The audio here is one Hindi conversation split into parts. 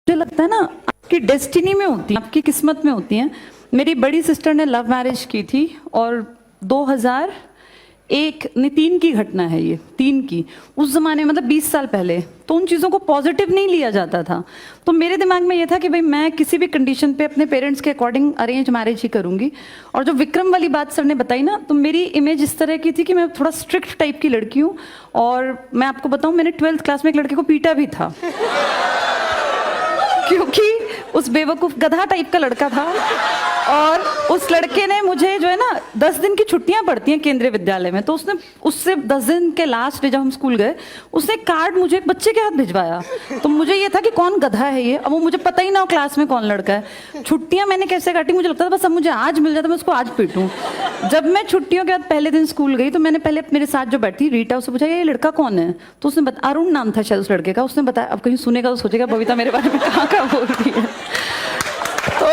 मुझे लगता है ना आपकी डेस्टिनी में होती है, आपकी किस्मत में होती है। मेरी बड़ी सिस्टर ने लव मैरिज की थी और 2001 नहीं 3 की घटना है ये, 3 की, उस जमाने मतलब 20 साल पहले, तो उन चीज़ों को पॉजिटिव नहीं लिया जाता था। तो मेरे दिमाग में ये था कि भाई मैं किसी भी कंडीशन पे अपने पेरेंट्स के अकॉर्डिंग अरेंज मैरिज ही करूंगी। और जो विक्रम वाली बात सर ने बताई ना, तो मेरी इमेज इस तरह की थी कि मैं थोड़ा स्ट्रिक्ट टाइप की लड़की हूँ। और मैं आपको बताऊँ, मैंने 12th क्लास में एक लड़के को पीटा भी था क्योंकि उस बेवकूफ गधा टाइप का लड़का था। और उस लड़के ने मुझे जो है ना 10 दिन की छुट्टियां पड़ती हैं केंद्रीय विद्यालय में, तो उसने उससे 10 दिन के लास्ट डे जब हम स्कूल गए, उसने कार्ड मुझे एक बच्चे के हाथ भिजवाया। तो मुझे ये था कि कौन गधा है ये, अब वो मुझे पता ही ना हो क्लास में कौन लड़का है। छुट्टियां मैंने कैसे काटी, मुझे लगता था बस अब मुझे आज मिल जाता मैं उसको आज पीटूं। जब मैं छुट्टियों के बाद पहले दिन स्कूल गई तो मैंने पहले मेरे साथ जो बैठी रीटा, उससे पूछा ये लड़का कौन है, तो उसने अरुण नाम था शायद उस लड़के का। उसने बताया, अब कहीं सुनेगा तो सोचेगा बबीता मेरे बारे में कहाँ कहाँ बोल रही है। तो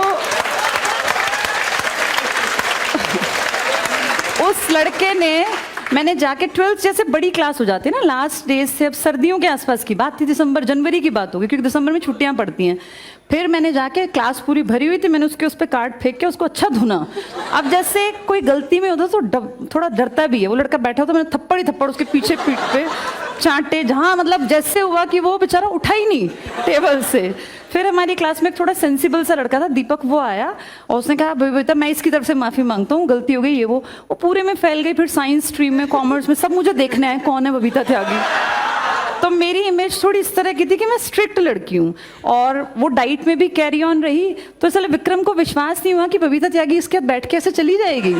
उस लड़के ने, मैंने जाके 12th जैसे बड़ी क्लास हो जाती है ना लास्ट डेज से, अब सर्दियों के आसपास की बात थी, दिसंबर जनवरी की बात होगी क्योंकि दिसंबर में छुट्टियां पड़ती हैं। फिर मैंने जाके क्लास पूरी भरी हुई थी, मैंने उसके उस पर कार्ड फेंक के उसको अच्छा धुना। अब जैसे कोई गलती में होता तो थोड़ा डरता भी है, वो लड़का बैठा होता, मैंने थप्पड़ ही थप्पड़ उसके पीछे पीठ पे चांटे, जहाँ मतलब जैसे हुआ कि वो बेचारा उठा ही नहीं टेबल से। फिर हमारी क्लास में एक थोड़ा सेंसिबल सा लड़का था दीपक, वो आया और उसने कहा बेटा मैं इसकी तरफ से माफी मांगता हूँ, गलती हो गई ये वो पूरे में फैल गई। फिर साइंस स्ट्रीम में, कॉमर्स में, सब मुझे देखना है कौन है बबीता त्यागी। तो मेरी इमेज थोड़ी इस तरह की थी कि मैं स्ट्रिक्ट लड़की हूँ, और वो डाइट में भी कैरी ऑन रही। तो इसलिए विक्रम को विश्वास नहीं हुआ कि बबीता त्यागी इसके साथ बैठ के ऐसे चली जाएगी।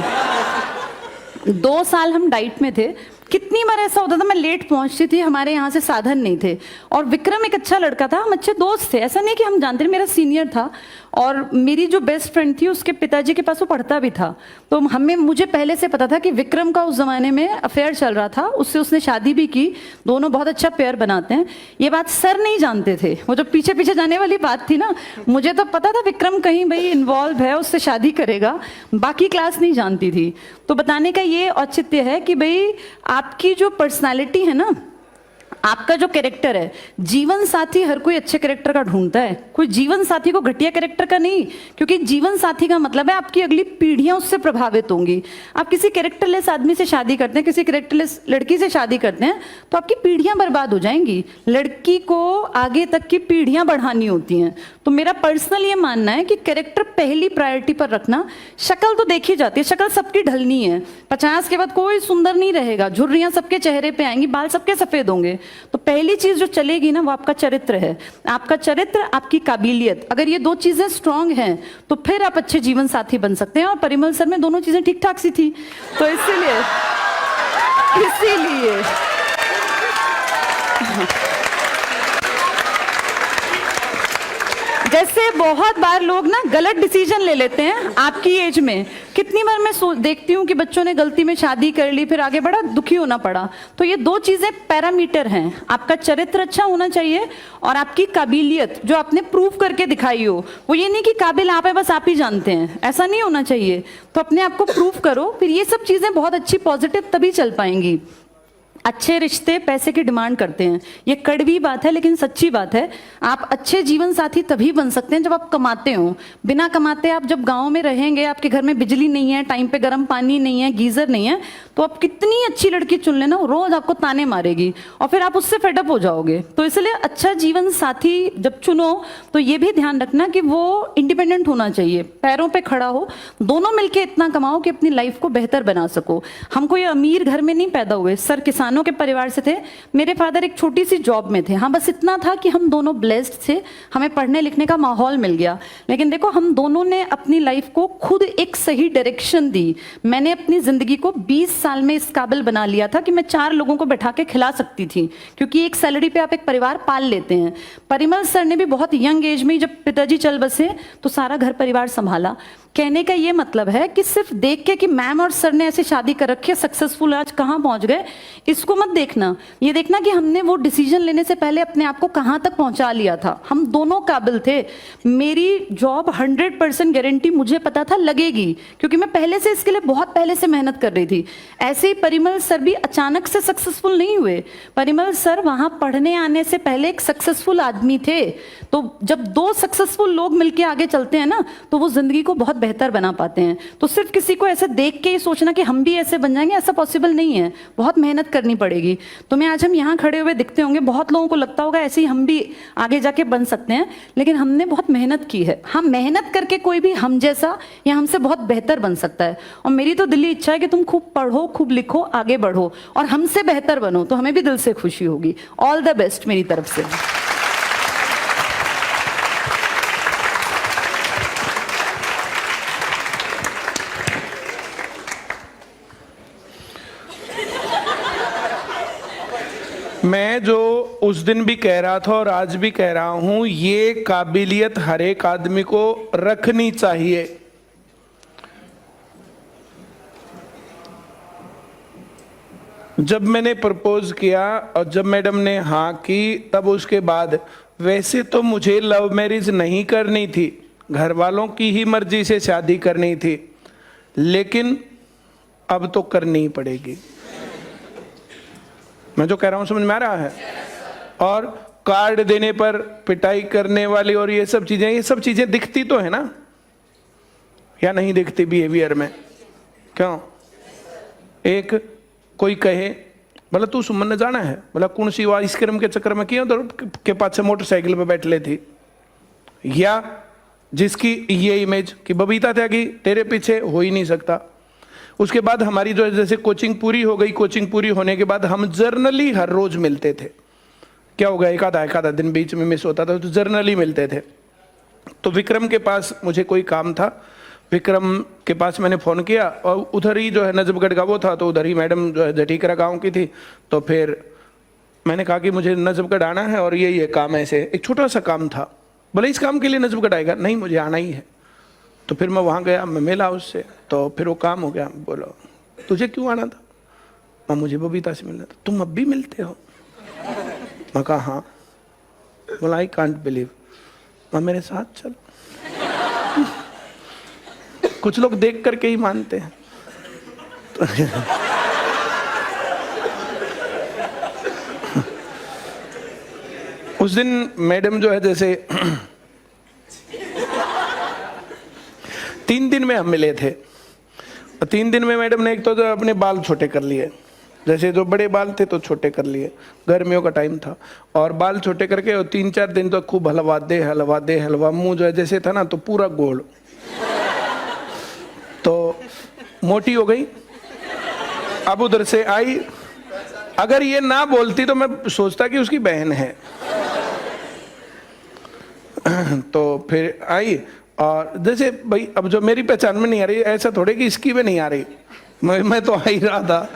2 साल हम डाइट में थे। कितनी बार ऐसा होता था मैं लेट पहुंचती थी, हमारे यहाँ से साधन नहीं थे, और विक्रम एक अच्छा लड़का था, हम अच्छे दोस्त थे, ऐसा नहीं कि हम जानते नहीं, मेरा सीनियर था। और मेरी जो बेस्ट फ्रेंड थी उसके पिताजी के पास वो पढ़ता भी था। तो मुझे पहले से पता था कि विक्रम का उस जमाने में अफेयर चल रहा था, उससे उसने शादी भी की, दोनों बहुत अच्छा पेयर बनाते हैं। ये बात सर नहीं जानते थे, वो जो पीछे पीछे जाने वाली बात थी ना, मुझे तो पता था विक्रम कहीं भाई इन्वॉल्व है, उससे शादी करेगा, बाकी क्लास नहीं जानती थी। तो बताने का ये औचित्य है कि भाई आपकी जो पर्सनालिटी है ना, आपका जो कैरेक्टर है, जीवन साथी हर कोई अच्छे कैरेक्टर का ढूंढता है, कोई जीवन साथी को घटिया कैरेक्टर का नहीं। क्योंकि जीवन साथी का मतलब है आपकी अगली पीढ़ियां उससे प्रभावित होंगी। आप किसी कैरेक्टरलेस आदमी से शादी करते हैं, किसी कैरेक्टरलेस लड़की से शादी करते हैं, तो आपकी पीढ़ियां बर्बाद हो जाएंगी। लड़की को आगे तक की पीढ़ियां बढ़ानी होती हैं। तो मेरा पर्सनल ये मानना है कि कैरेक्टर पहली प्रायोरिटी पर रखना। शक्ल तो देखी जाती है, शक्ल सबकी ढलनी है, 50 के बाद कोई सुंदर नहीं रहेगा, झुर्रियां सबके चेहरे पे आएंगी, बाल सबके सफेद होंगे। तो पहली चीज जो चलेगी ना वो आपका चरित्र है, आपका चरित्र, आपकी काबिलियत। अगर ये 2 चीजें स्ट्रांग हैं तो फिर आप अच्छे जीवन साथी बन सकते हैं। और परिमल सर में दोनों चीजें ठीक ठाक सी थी, तो इसीलिए जैसे बहुत बार लोग ना गलत डिसीजन ले लेते हैं आपकी एज में। कितनी बार मैं देखती हूँ कि बच्चों ने गलती में शादी कर ली, फिर आगे बड़ा दुखी होना पड़ा। तो ये 2 चीजें पैरामीटर हैं, आपका चरित्र अच्छा होना चाहिए और आपकी काबिलियत जो आपने प्रूव करके दिखाई हो। वो ये नहीं कि काबिल आप है बस आप ही जानते हैं, ऐसा नहीं होना चाहिए। तो अपने आप को प्रूव करो, फिर ये सब चीजें बहुत अच्छी पॉजिटिव तभी चल पाएंगी। अच्छे रिश्ते पैसे की डिमांड करते हैं, ये कड़वी बात है लेकिन सच्ची बात है। आप अच्छे जीवन साथी तभी बन सकते हैं जब आप कमाते हो। बिना कमाते आप जब गांव में रहेंगे, आपके घर में बिजली नहीं है, टाइम पे गर्म पानी नहीं है, गीजर नहीं है, तो आप कितनी अच्छी लड़की चुन लेना, रोज आपको ताने मारेगी और फिर आप उससे फेडअप हो जाओगे। तो इसलिए अच्छा जीवन साथी जब चुनो तो ये भी ध्यान रखना कि वो इंडिपेंडेंट होना चाहिए, पैरों पे खड़ा हो, दोनों मिलके इतना कमाओ कि अपनी लाइफ को बेहतर बना सको। हम कोई अमीर घर में नहीं पैदा हुए, सर किसानों के परिवार से थे, मेरे फादर एक छोटी सी जॉब में थे। हाँ, बस इतना था कि हम दोनों ब्लेस्ड थे, हमें पढ़ने लिखने का माहौल मिल गया। लेकिन देखो हम दोनों ने अपनी लाइफ को खुद एक सही डायरेक्शन दी। मैंने अपनी जिंदगी को 20 साल में इस काबिल बना लिया था कि मैं 4 लोगों को बैठा के खिला सकती थी, क्योंकि एक सैलरी पे आप एक परिवार पाल लेते हैं। परिमल सर ने भी बहुत यंग एज में जब पिताजी चल बसे तो सारा घर परिवार संभाला। कहने का ये मतलब है कि सिर्फ देख के कि मैम और सर ने ऐसी शादी कर रखी है, सक्सेसफुल आज कहाँ पहुंच गए, इस इसको मत देखना, ये देखना कि हमने वो डिसीजन लेने से पहले अपने आप को कहाँ तक पहुंचा लिया था। हम दोनों काबिल थे। मेरी जॉब 100% गारंटी मुझे पता था लगेगी, क्योंकि मैं पहले से इसके लिए बहुत पहले से मेहनत कर रही थी। ऐसे ही परिमल सर भी अचानक से सक्सेसफुल नहीं हुए। परिमल सर वहां पढ़ने आने से पहले एक सक्सेसफुल आदमी थे। तो जब दो सक्सेसफुल लोग मिलकर आगे चलते हैं ना, तो वो जिंदगी को बहुत बेहतर बना पाते हैं। तो सिर्फ किसी को ऐसे देख के ही सोचना कि हम भी ऐसे बन जाएंगे, ऐसा पॉसिबल नहीं है। बहुत मेहनत करनी पड़ेगी। तो मैं आज हम यहाँ खड़े हुए दिखते होंगे, बहुत लोगों को लगता होगा ऐसे ही हम भी आगे जाके बन सकते हैं, लेकिन हमने बहुत मेहनत की है। हम मेहनत करके कोई भी हम जैसा या हमसे बहुत बेहतर बन सकता है। और मेरी तो दिली इच्छा है कि तुम खूब पढ़ो, खूब लिखो, आगे बढ़ो और हमसे बेहतर बनो, तो हमें भी दिल से खुशी होगी। ऑल द बेस्ट मेरी तरफ से। मैं जो उस दिन भी कह रहा था और आज भी कह रहा हूं, ये काबिलियत हर एक आदमी को रखनी चाहिए। जब मैंने प्रपोज किया और जब मैडम ने हाँ की, तब उसके बाद वैसे तो मुझे लव मैरिज नहीं करनी थी, घर वालों की ही मर्जी से शादी करनी थी, लेकिन अब तो करनी ही पड़ेगी। मैं जो कह रहा हूं समझ में आ रहा है? और कार्ड देने पर पिटाई करने वाली और ये सब चीजें दिखती तो है ना, या नहीं दिखती बिहेवियर में? क्यों? एक कोई कहे बोला तू सुमन ने जाना है, बोला कौन सी आइसक्रीम के चक्कर में क्यों तो के पास से मोटरसाइकिल पे बैठ ले थी, या जिसकी ये इमेज कि बबीता त्यागी तेरे पीछे हो ही नहीं सकता। उसके बाद हमारी जो जैसे कोचिंग पूरी हो गई, कोचिंग पूरी होने के बाद हम जर्नली हर रोज मिलते थे। क्या हो गया, एक आधा दिन बीच में मिस होता था, तो जर्नली मिलते थे। तो विक्रम के पास मुझे कोई काम था, विक्रम के पास मैंने फ़ोन किया और उधर ही जो है नजफगढ़ का वो था, तो उधर ही मैडम जो है जटीकरा गाँव की थी। तो फिर मैंने कहा कि मुझे नजफगढ़ आना है और ये काम ऐसे, एक छोटा सा काम था। बोले इस काम के लिए नजफगढ़ आएगा? नहीं, मुझे आना ही है। तो फिर मैं वहाँ गया, मैं मिला उससे, तो फिर वो काम हो गया। बोलो तुझे क्यों आना था? मैं मुझे बबीता से मिलना था। तुम अब भी मिलते हो? मैं कहा हाँ। बोला आई कांट बिलीव। मैं मेरे साथ चल। कुछ लोग देख करके ही मानते हैं। उस दिन मैडम जो है जैसे 3 दिन में हम मिले थे। 3 दिन में मैडम ने एक तो जो अपने बाल छोटे कर लिए, जैसे जो बड़े बाल थे तो छोटे कर लिए, गर्मियों का टाइम था, और बाल छोटे करके और 3-4 दिन तो खूब हलवा दे मुंह जो है जैसे था ना तो पूरा गोल, तो मोटी हो गई। अब उधर से आई, अगर ये ना बोलती तो मैं सोचता कि उसकी बहन है। तो फिर आई और जैसे भाई अब जो मेरी पहचान में नहीं आ रही, ऐसा थोड़े कि इसकी में नहीं आ रही, मैं तो आ ही रहा था।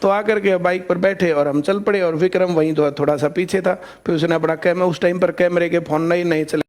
तो आकर के बाइक पर बैठे और हम चल पड़े, और विक्रम वहीं थोड़ा सा पीछे था। फिर उसने अपना कैमरा, उस टाइम पर कैमरे के फोन नहीं चले।